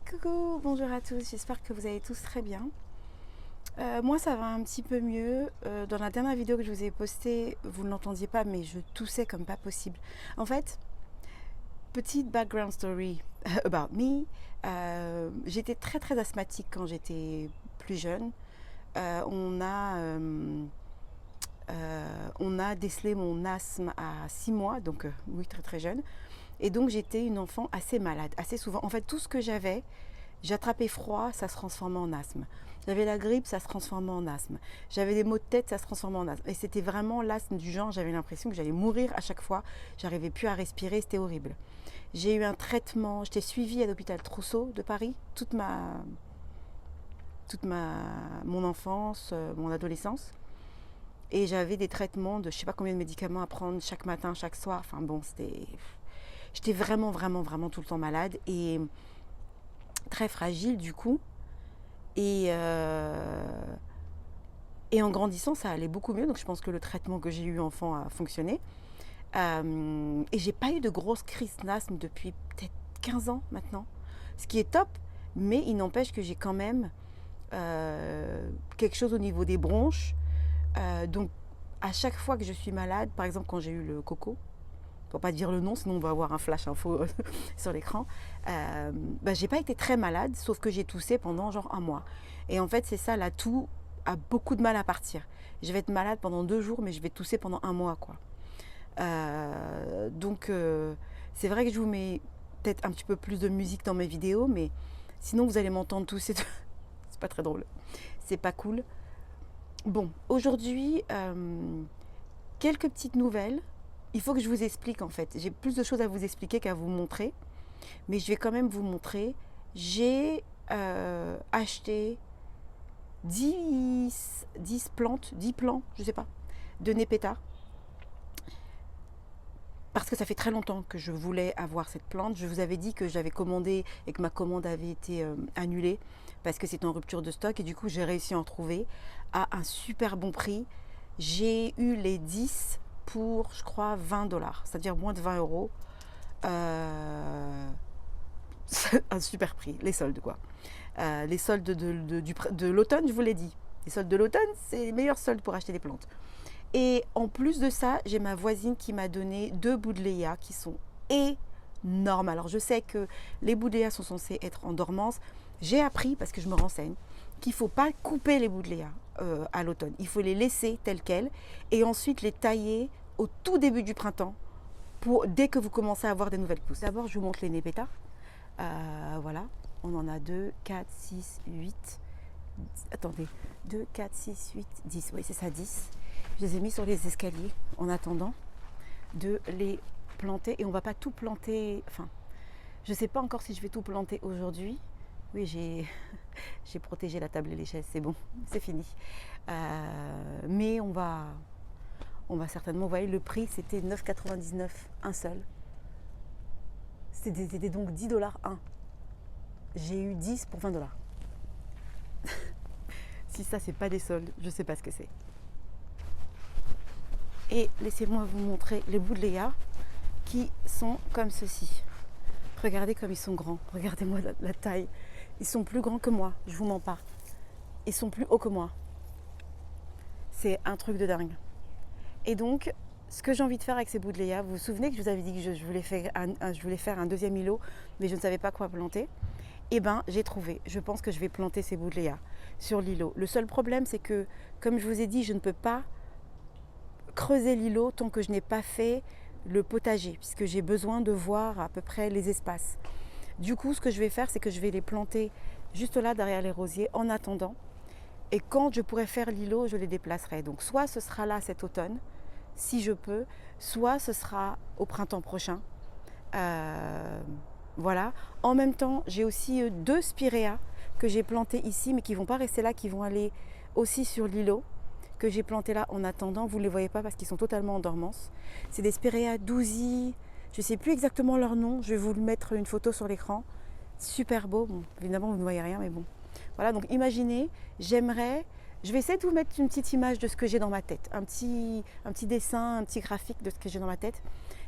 Coucou, bonjour à tous, j'espère que vous allez tous très bien. Moi ça va un petit peu mieux. Dans la dernière vidéo que je vous ai postée, vous ne l'entendiez pas, mais je toussais comme pas possible. En fait, petite background story about me. J'étais très asthmatique quand j'étais plus jeune. On a décelé mon asthme à 6 mois, donc oui, très jeune. Et donc j'étais une enfant assez malade, assez souvent. En fait, tout ce que j'attrapais froid, ça se transformait en asthme. J'avais la grippe, ça se transformait en asthme. J'avais des maux de tête, ça se transformait en asthme. Et c'était vraiment l'asthme du genre, j'avais l'impression que j'allais mourir à chaque fois. J'arrivais plus à respirer, c'était horrible. J'ai eu un traitement, j'étais suivie à l'hôpital Trousseau de Paris mon enfance, mon adolescence. Et j'avais des traitements de je sais pas combien de médicaments à prendre chaque matin, chaque soir. Enfin bon, j'étais vraiment tout le temps malade et très fragile du coup. Et en grandissant, ça allait beaucoup mieux. Donc je pense que le traitement que j'ai eu enfant a fonctionné. Et j'ai pas eu de grosse crise d'asthme depuis peut-être 15 ans maintenant. Ce qui est top, mais il n'empêche que j'ai quand même quelque chose au niveau des bronches. Donc à chaque fois que je suis malade, par exemple quand j'ai eu le coco, pour pas dire le nom, sinon on va avoir un flash info sur l'écran. J'ai pas été très malade, sauf que j'ai toussé pendant genre un mois. Et en fait, c'est ça, la toux a beaucoup de mal à partir. Je vais être malade pendant 2 jours, mais je vais tousser pendant un mois, quoi. Donc, c'est vrai que je vous mets peut-être un petit peu plus de musique dans mes vidéos, mais sinon vous allez m'entendre tousser. C'est pas très drôle. C'est pas cool. Bon, aujourd'hui, quelques petites nouvelles. Il faut que je vous explique en fait. J'ai plus de choses à vous expliquer qu'à vous montrer. Mais je vais quand même vous montrer. J'ai acheté 10 plantes, 10 plants, je sais pas, de Nepeta. Parce que ça fait très longtemps que je voulais avoir cette plante. Je vous avais dit que j'avais commandé et que ma commande avait été annulée parce que c'était en rupture de stock. Et du coup, j'ai réussi à en trouver à un super bon prix. J'ai eu les 10 pour, je crois, 20 $, c'est-à-dire moins de 20 euros. Un super prix, les soldes quoi. Les soldes de l'automne, je vous l'ai dit. Les soldes de l'automne, c'est les meilleurs soldes pour acheter des plantes. Et en plus de ça, j'ai ma voisine qui m'a donné 2 Buddleia qui sont énormes. Alors je sais que les Buddleia sont censés être en dormance. J'ai appris, parce que je me renseigne, qu'il ne faut pas couper les Buddleia à l'automne. Il faut les laisser telles quelles et ensuite les tailler au tout début du printemps dès que vous commencez à avoir des nouvelles pousses. D'abord, je vous montre les Nepeta. Voilà, on en a 2, 4, 6, 8. Attendez, 2, 4, 6, 8, 10. Oui, c'est ça, 10. Je les ai mis sur les escaliers en attendant de les planter. Et on ne va pas tout planter. Enfin, je ne sais pas encore si je vais tout planter aujourd'hui. Oui, j'ai protégé la table et les chaises, c'est bon, c'est fini. Mais on va certainement, vous voyez, le prix c'était 9,99 un seul. C'était donc 10 $ un. J'ai eu 10 pour 20 $. Si ça c'est pas des soldes, je sais pas ce que c'est. Et laissez-moi vous montrer les Buddleia qui sont comme ceci. Regardez comme ils sont grands, regardez-moi la taille. Ils sont plus grands que moi, je vous mens pas. Ils sont plus hauts que moi. C'est un truc de dingue. Et donc, ce que j'ai envie de faire avec ces Buddleia, vous vous souvenez que je vous avais dit que je voulais faire un deuxième îlot, mais je ne savais pas quoi planter. Eh bien, j'ai trouvé. Je pense que je vais planter ces Buddleia sur l'îlot. Le seul problème, c'est que, comme je vous ai dit, je ne peux pas creuser l'îlot tant que je n'ai pas fait le potager, puisque j'ai besoin de voir à peu près les espaces. Du coup, ce que je vais faire, c'est que je vais les planter juste là, derrière les rosiers, en attendant. Et quand je pourrai faire l'îlot, je les déplacerai. Donc, soit ce sera là cet automne, si je peux, soit ce sera au printemps prochain. Voilà. En même temps, j'ai aussi 2 spiréas que j'ai plantés ici, mais qui ne vont pas rester là, qui vont aller aussi sur l'îlot, que j'ai planté là en attendant. Vous ne les voyez pas parce qu'ils sont totalement en dormance. C'est des spiréas douzy. Je ne sais plus exactement leur nom. Je vais vous mettre une photo sur l'écran. Super beau. Bon, évidemment, vous ne voyez rien, mais bon. Voilà, donc imaginez, je vais essayer de vous mettre une petite image de ce que j'ai dans ma tête. Un petit dessin, un petit graphique de ce que j'ai dans ma tête.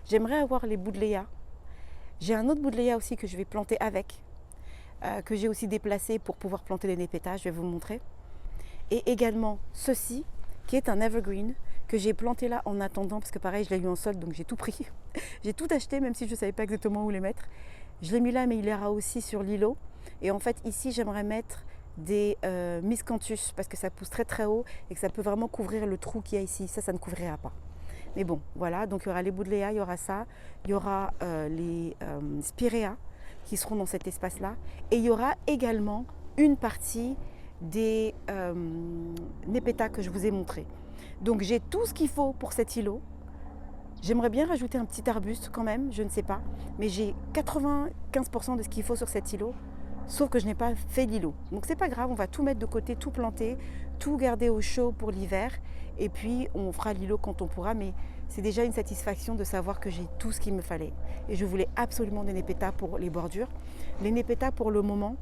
J'aimerais avoir les Buddleia. J'ai un autre Buddleia aussi que je vais planter avec. que j'ai aussi déplacé pour pouvoir planter les népétas, je vais vous montrer. Et également ceci, qui est un evergreen, que j'ai planté là en attendant, parce que pareil, je l'ai eu en solde, donc j'ai tout pris. J'ai tout acheté, même si je ne savais pas exactement où les mettre. Je l'ai mis là, mais il ira aussi sur l'îlot. Et en fait, ici, j'aimerais mettre des miscanthus, parce que ça pousse très très haut et que ça peut vraiment couvrir le trou qu'il y a ici. Ça ne couvrira pas. Mais bon, voilà, donc il y aura les Buddleia, il y aura ça, il y aura les Spirea qui seront dans cet espace-là. Et il y aura également une partie des népétas que je vous ai montré. Donc j'ai tout ce qu'il faut pour cet îlot. J'aimerais bien rajouter un petit arbuste quand même, je ne sais pas. Mais j'ai 95% de ce qu'il faut sur cet îlot, sauf que je n'ai pas fait l'îlot. Donc c'est pas grave, on va tout mettre de côté, tout planter, tout garder au chaud pour l'hiver. Et puis on fera l'îlot quand on pourra, mais c'est déjà une satisfaction de savoir que j'ai tout ce qu'il me fallait. Et je voulais absolument des népétas pour les bordures. Les népétas pour le moment,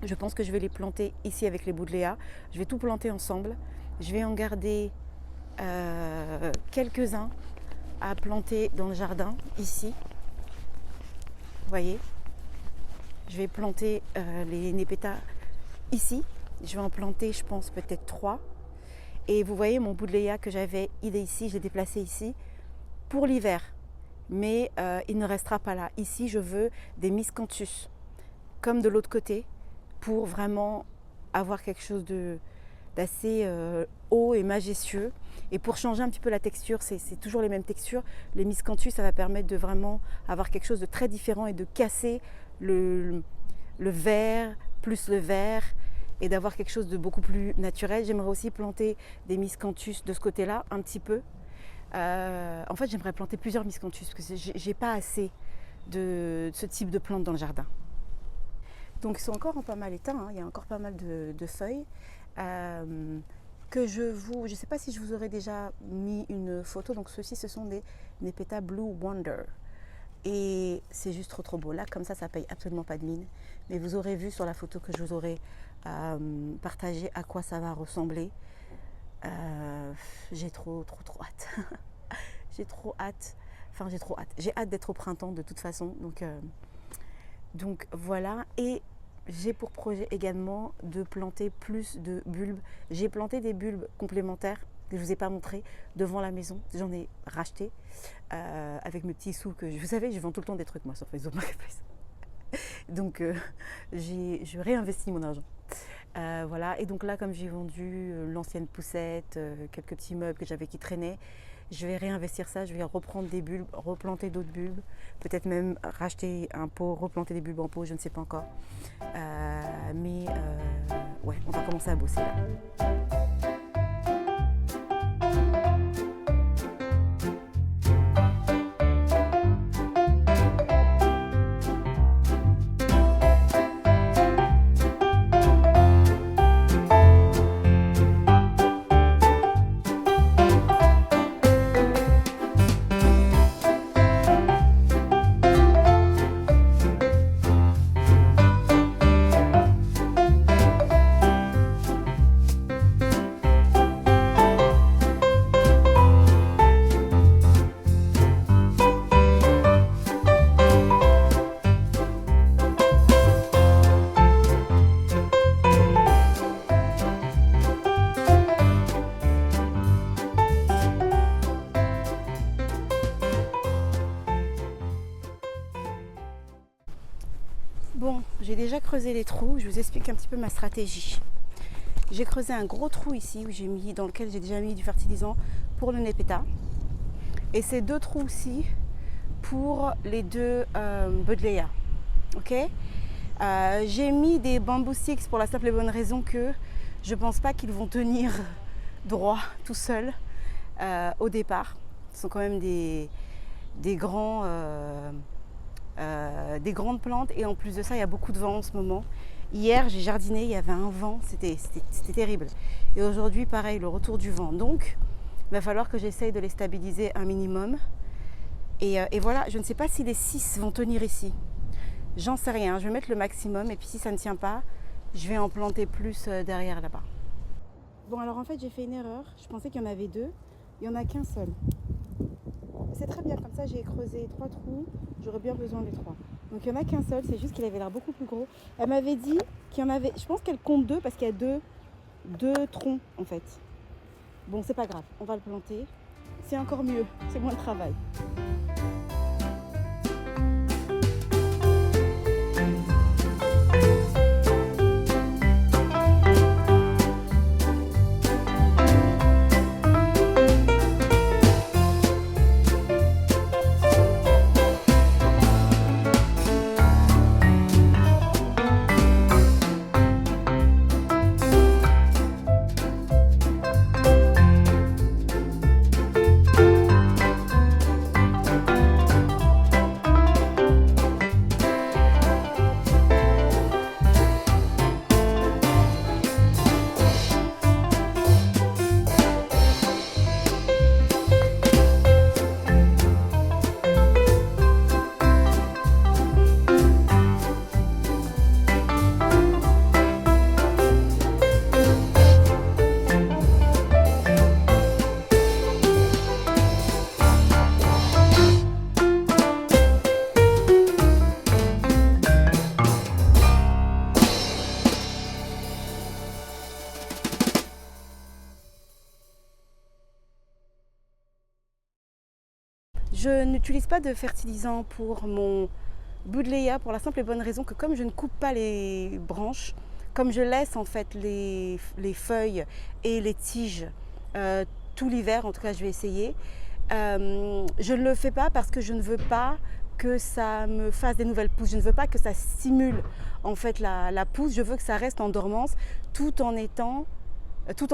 je pense que je vais les planter ici avec les Buddleia. Je vais tout planter ensemble. Je vais en garder quelques-uns à planter dans le jardin, ici. Vous voyez, je vais planter les népétas ici. Je vais en planter, je pense, peut-être 3. Et vous voyez, mon Buddleia que j'avais, il est ici, je l'ai déplacé ici pour l'hiver. Mais il ne restera pas là. Ici, je veux des miscanthus, comme de l'autre côté, pour vraiment avoir quelque chose d'assez haut et majestueux. Et pour changer un petit peu la texture, c'est toujours les mêmes textures. Les miscanthus, ça va permettre de vraiment avoir quelque chose de très différent et de casser le vert plus le vert et d'avoir quelque chose de beaucoup plus naturel. J'aimerais aussi planter des miscanthus de ce côté-là, un petit peu. En fait, j'aimerais planter plusieurs miscanthus parce que j'ai pas assez de ce type de plantes dans le jardin. Donc ils sont encore en pas mal éteints, hein. Il y a encore pas mal de feuilles. Je ne sais pas si je vous aurais déjà mis une photo. Donc ceux-ci, ce sont des népétas Blue Wonder. Et c'est juste trop trop beau. Là, comme ça paye absolument pas de mine. Mais vous aurez vu sur la photo que je vous aurai partagé à quoi ça va ressembler. J'ai trop hâte. J'ai trop hâte. Enfin, j'ai trop hâte. J'ai hâte d'être au printemps de toute façon. Donc voilà. Et j'ai pour projet également de planter plus de bulbes. J'ai planté des bulbes complémentaires que je ne vous ai pas montré devant la maison. J'en ai racheté avec mes petits sous que vous savez, je vends tout le temps des trucs moi sur Facebook Marketplace. Donc je réinvestis mon argent. Voilà. Et donc là, comme j'ai vendu l'ancienne poussette, quelques petits meubles que j'avais qui traînaient, je vais réinvestir ça, je vais reprendre des bulbes, replanter d'autres bulbes, peut-être même racheter un pot, replanter des bulbes en pot, je ne sais pas encore. Ouais, on va commencer à bosser là. Bon, j'ai déjà creusé les trous, je vous explique un petit peu ma stratégie. J'ai creusé un gros trou ici dans lequel j'ai déjà mis du fertilisant pour le népéta. Et ces 2 trous-ci pour les 2 Buddleia. Ok, j'ai mis des bamboo sticks pour la simple et bonne raison que je ne pense pas qu'ils vont tenir droit tout seuls au départ. Ce sont quand même des grandes plantes et en plus de ça, il y a beaucoup de vent en ce moment. Hier, j'ai jardiné, il y avait un vent, c'était terrible. Et aujourd'hui, pareil, le retour du vent. Donc, il va falloir que j'essaye de les stabiliser un minimum. Et voilà, je ne sais pas si les 6 vont tenir ici. J'en sais rien, je vais mettre le maximum et puis si ça ne tient pas, je vais en planter plus derrière là-bas. Bon, alors en fait, j'ai fait une erreur. Je pensais qu'il y en avait 2. Il n'y en a qu'un seul. C'est très bien, comme ça j'ai creusé 3 trous. J'aurais bien besoin des 3. Donc il n'y en a qu'un seul, c'est juste qu'il avait l'air beaucoup plus gros. Elle m'avait dit qu'il y en avait, je pense qu'elle compte deux parce qu'il y a deux troncs en fait. Bon, c'est pas grave, on va le planter. C'est encore mieux, c'est moins de travail. Je n'utilise pas de fertilisant pour mon buddleia pour la simple et bonne raison que comme je ne coupe pas les branches, comme je laisse en fait les feuilles et les tiges tout l'hiver, en tout cas je vais essayer, je ne le fais pas parce que je ne veux pas que ça me fasse des nouvelles pousses, je ne veux pas que ça stimule en fait la pousse, je veux que ça reste en dormance tout en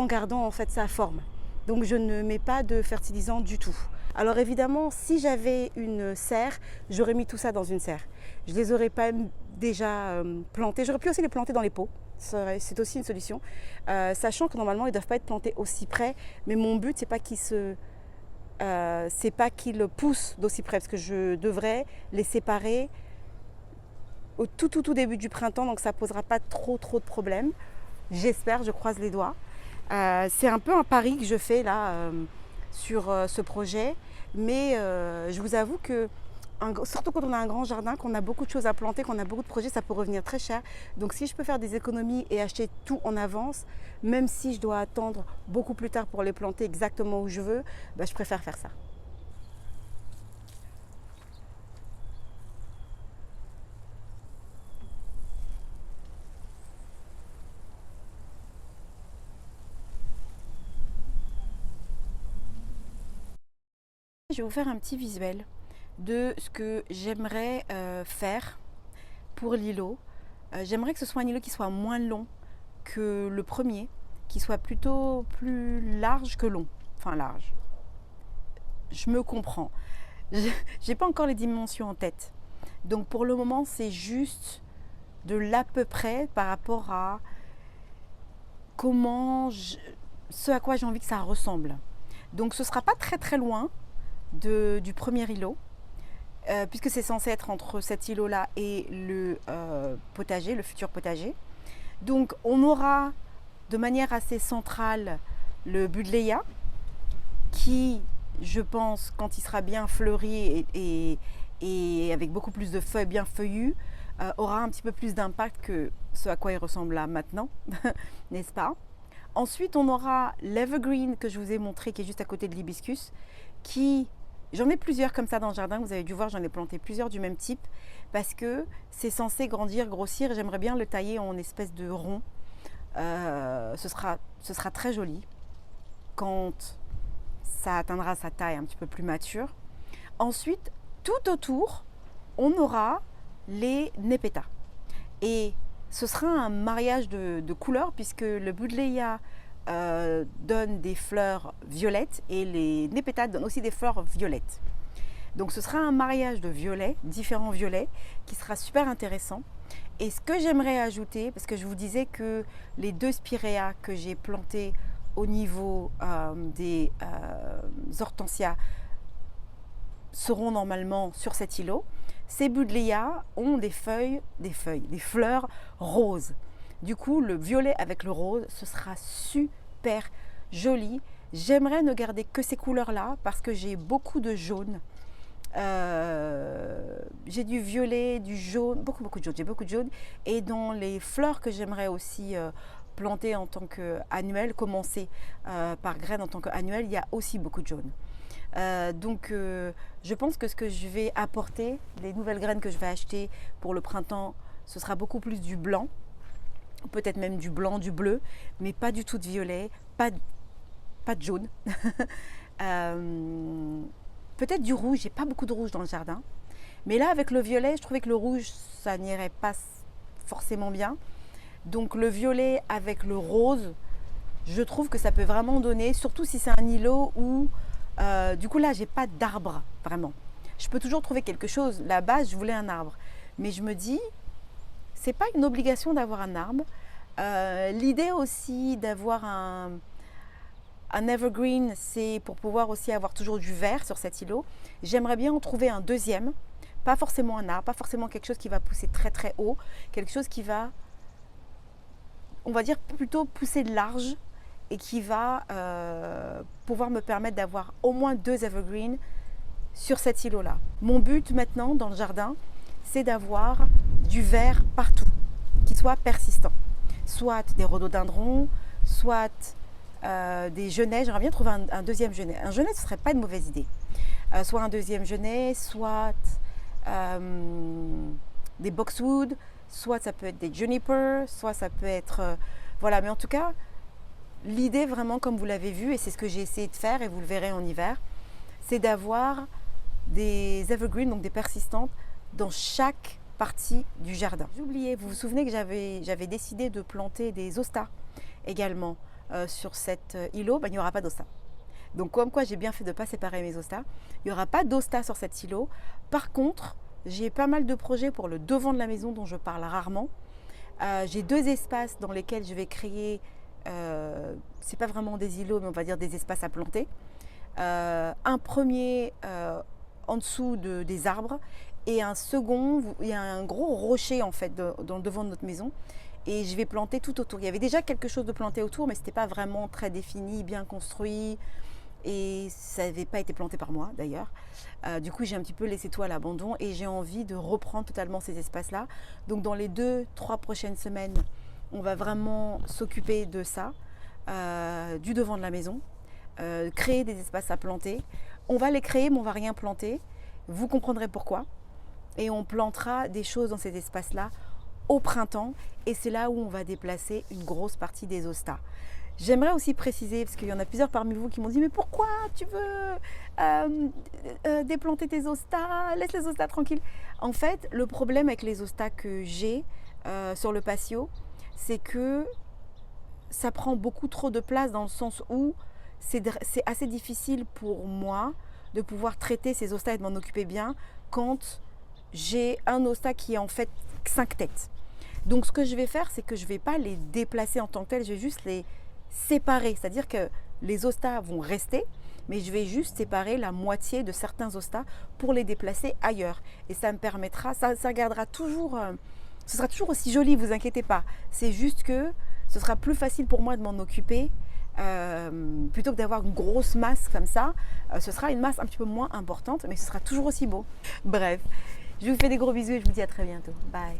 gardant en fait sa forme. Donc je ne mets pas de fertilisant du tout. Alors évidemment, si j'avais une serre, j'aurais mis tout ça dans une serre. Je ne les aurais pas déjà plantés. J'aurais pu aussi les planter dans les pots. C'est aussi une solution. Sachant que normalement, ils ne doivent pas être plantés aussi près. Mais mon but, c'est pas qu'ils poussent d'aussi près. Parce que je devrais les séparer au tout début du printemps. Donc ça ne posera pas trop de problèmes. J'espère, je croise les doigts. C'est un peu un pari que je fais là sur ce projet, mais je vous avoue que surtout quand on a un grand jardin, qu'on a beaucoup de choses à planter, qu'on a beaucoup de projets, ça peut revenir très cher. Donc si je peux faire des économies et acheter tout en avance, même si je dois attendre beaucoup plus tard pour les planter exactement où je veux, bah, je préfère faire ça. Je vais vous faire un petit visuel de ce que j'aimerais faire pour l'îlot. J'aimerais que ce soit un îlot qui soit moins long que le premier, qui soit plutôt plus large que long. Enfin large. Je me comprends. J'ai pas encore les dimensions en tête. Donc pour le moment, c'est juste de l'à peu près par rapport à ce à quoi j'ai envie que ça ressemble. Donc ce sera pas très loin du premier îlot, puisque c'est censé être entre cet îlot-là et le potager, le futur potager. Donc on aura de manière assez centrale le buddleia qui, je pense, quand il sera bien fleuri et avec beaucoup plus de feuilles bien feuillues, aura un petit peu plus d'impact que ce à quoi il ressemble là maintenant, n'est-ce pas? Ensuite, on aura l'evergreen que je vous ai montré, qui est juste à côté de l'hibiscus, qui... J'en ai plusieurs comme ça dans le jardin, vous avez dû voir, j'en ai planté plusieurs du même type parce que c'est censé grandir, grossir. J'aimerais bien le tailler en espèce de rond. Ce sera très joli quand ça atteindra sa taille un petit peu plus mature. Ensuite, tout autour, on aura les nepeta. Et ce sera un mariage de couleurs puisque le buddleia donne des fleurs violettes et les nepeta donnent aussi des fleurs violettes. Donc ce sera un mariage de violets, différents violets, qui sera super intéressant. Et ce que j'aimerais ajouter, parce que je vous disais que les 2 spirea que j'ai plantés au niveau des hortensias seront normalement sur cet îlot. Ces buddleia ont des fleurs roses. Du coup, le violet avec le rose, ce sera super joli. J'aimerais ne garder que ces couleurs-là parce que j'ai beaucoup de jaune J'ai du violet, du jaune, beaucoup de jaune, j'ai beaucoup de jaune. Et dans les fleurs que j'aimerais aussi planter en tant qu'annuel, commencer par graines en tant qu'annuel, il y a aussi beaucoup de jaune. Je pense que ce que je vais apporter, les nouvelles graines que je vais acheter pour le printemps, ce sera beaucoup plus du blanc, peut-être même du blanc, du bleu, mais pas du tout de violet, pas de jaune. Peut-être du rouge, j'ai pas beaucoup de rouge dans le jardin. Mais là, avec le violet, je trouvais que le rouge, ça n'irait pas forcément bien. Donc le violet avec le rose, je trouve que ça peut vraiment donner, surtout si c'est un îlot où, du coup là, j'ai pas d'arbre, vraiment. Je peux toujours trouver quelque chose. La base, je voulais un arbre. Mais je me dis, c'est pas une obligation d'avoir un arbre. L'idée aussi d'avoir un evergreen, c'est pour pouvoir aussi avoir toujours du vert sur cet îlot. J'aimerais bien en trouver un deuxième, pas forcément un arbre, pas forcément quelque chose qui va pousser très très haut, quelque chose qui va, on va dire plutôt pousser large et qui va pouvoir me permettre d'avoir au moins 2 evergreens sur cet îlot-là. Mon but maintenant dans le jardin, c'est d'avoir du vert partout, qui soit persistant. Soit des rhododendrons, soit des genêts. J'aimerais bien trouver un deuxième genêt. Un genêt, ce ne serait pas une mauvaise idée. Soit un deuxième genêt, soit des boxwood, soit ça peut être des juniper, soit ça peut être... voilà, mais en tout cas, l'idée vraiment, comme vous l'avez vu, et c'est ce que j'ai essayé de faire, et vous le verrez en hiver, c'est d'avoir des evergreens, donc des persistantes, dans chaque partie du jardin. J'ai oublié, vous vous souvenez que j'avais décidé de planter des hostas également sur cet îlot. Il n'y aura pas d'hostas. Donc comme quoi j'ai bien fait de ne pas séparer mes hostas. Il n'y aura pas d'hostas sur cet îlot. Par contre, j'ai pas mal de projets pour le devant de la maison dont je parle rarement. J'ai 2 espaces dans lesquels je vais créer, c'est pas vraiment des îlots, mais on va dire des espaces à planter. Un premier en dessous des arbres et un second, il y a un gros rocher en fait dans le devant de notre maison et je vais planter tout autour. Il y avait déjà quelque chose de planté autour, mais c'était pas vraiment très défini, bien construit et ça n'avait pas été planté par moi d'ailleurs. Du coup, j'ai un petit peu laissé tout à l'abandon et j'ai envie de reprendre totalement ces espaces-là. Donc dans les 2-3 prochaines semaines, on va vraiment s'occuper de ça, du devant de la maison. Créer des espaces à planter. On va les créer, mais on ne va rien planter. Vous comprendrez pourquoi. Et on plantera des choses dans ces espaces-là au printemps. Et c'est là où on va déplacer une grosse partie des hostas. J'aimerais aussi préciser, parce qu'il y en a plusieurs parmi vous qui m'ont dit « Mais pourquoi tu veux déplanter tes hostas? Laisse les hostas tranquilles. » En fait, le problème avec les hostas que j'ai sur le patio, c'est que ça prend beaucoup trop de place dans le sens où c'est assez difficile pour moi de pouvoir traiter ces hostas et de m'en occuper bien quand j'ai un hosta qui est en fait 5 têtes. Donc ce que je vais faire, c'est que je ne vais pas les déplacer en tant que tels, je vais juste les séparer. C'est-à-dire que les hostas vont rester, mais je vais juste séparer la moitié de certains hostas pour les déplacer ailleurs. Et ça me permettra, ça gardera toujours, ce sera toujours aussi joli, vous inquiétez pas. C'est juste que ce sera plus facile pour moi de m'en occuper. Plutôt que d'avoir une grosse masse comme ça, ce sera une masse un petit peu moins importante, mais ce sera toujours aussi beau. Bref, je vous fais des gros bisous et je vous dis à très bientôt. Bye.